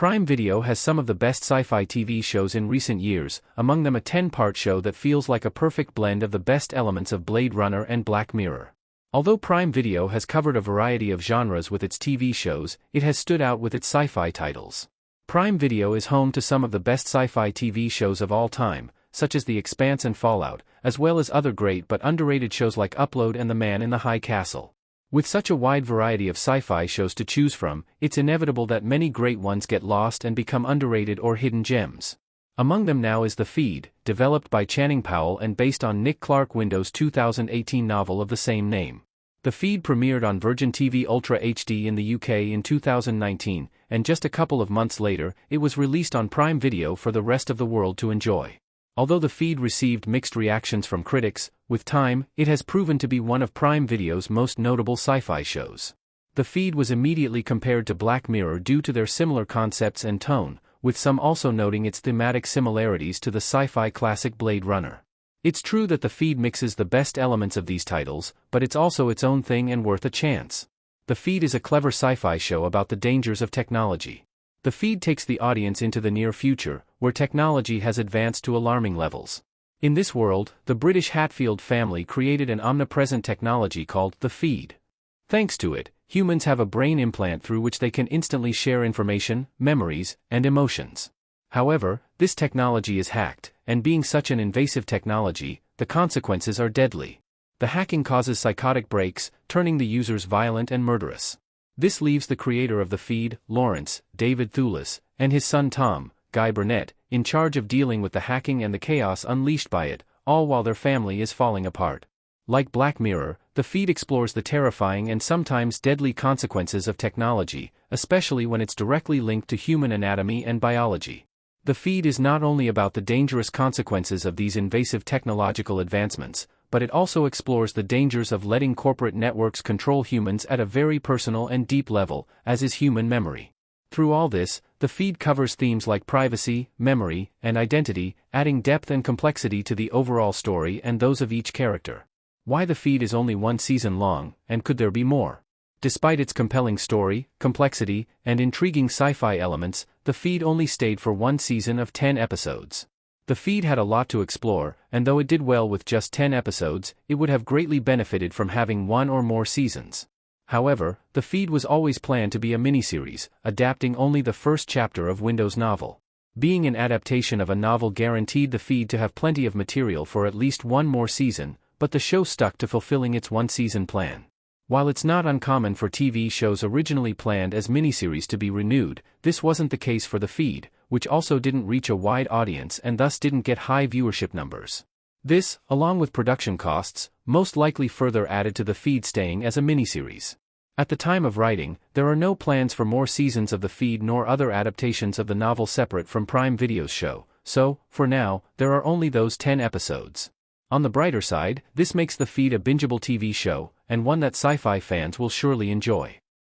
Prime Video has some of the best sci-fi TV shows in recent years, among them a 10-part show that feels like a perfect blend of the best elements of Blade Runner and Black Mirror. Although Prime Video has covered a variety of genres with its TV shows, it has stood out with its sci-fi titles. Prime Video is home to some of the best sci-fi TV shows of all time, such as The Expanse and Fallout, as well as other great but underrated shows like Upload and The Man in the High Castle. With such a wide variety of sci-fi shows to choose from, it's inevitable that many great ones get lost and become underrated or hidden gems. Among them now is The Feed, developed by Channing Powell and based on Nick Clark Window's 2018 novel of the same name. The Feed premiered on Virgin TV Ultra HD in the UK in 2019, and just a couple of months later, it was released on Prime Video for the rest of the world to enjoy. Although The Feed received mixed reactions from critics, with time, it has proven to be one of Prime Video's most notable sci-fi shows. The Feed was immediately compared to Black Mirror due to their similar concepts and tone, with some also noting its thematic similarities to the sci-fi classic Blade Runner. It's true that The Feed mixes the best elements of these titles, but it's also its own thing and worth a chance. The Feed is a clever sci-fi show about the dangers of technology. The Feed takes the audience into the near future, where technology has advanced to alarming levels. In this world, the British Hatfield family created an omnipresent technology called the Feed. Thanks to it, humans have a brain implant through which they can instantly share information, memories, and emotions. However, this technology is hacked, and being such an invasive technology, the consequences are deadly. The hacking causes psychotic breaks, turning the users violent and murderous. This leaves the creator of The Feed, Lawrence, David Thewlis, and his son Tom, Guy Burnett, in charge of dealing with the hacking and the chaos unleashed by it, all while their family is falling apart. Like Black Mirror, The Feed explores the terrifying and sometimes deadly consequences of technology, especially when it's directly linked to human anatomy and biology. The Feed is not only about the dangerous consequences of these invasive technological advancements, but it also explores the dangers of letting corporate networks control humans at a very personal and deep level, as is human memory. Through all this, The Feed covers themes like privacy, memory, and identity, adding depth and complexity to the overall story and those of each character. Why The Feed is only one season long, and could there be more? Despite its compelling story, complexity, and intriguing sci-fi elements, The Feed only stayed for one season of 10 episodes. The Feed had a lot to explore, and though it did well with just 10 episodes, it would have greatly benefited from having one or more seasons. However, The Feed was always planned to be a miniseries, adapting only the first chapter of Window's novel. Being an adaptation of a novel guaranteed The Feed to have plenty of material for at least one more season, but the show stuck to fulfilling its one-season plan. While it's not uncommon for TV shows originally planned as miniseries to be renewed, this wasn't the case for The Feed, which also didn't reach a wide audience and thus didn't get high viewership numbers. This, along with production costs, most likely further added to The Feed staying as a miniseries. At the time of writing, there are no plans for more seasons of The Feed nor other adaptations of the novel separate from Prime Video's show, so, for now, there are only those 10 episodes. On the brighter side, this makes The Feed a bingeable TV show, and one that sci-fi fans will surely enjoy.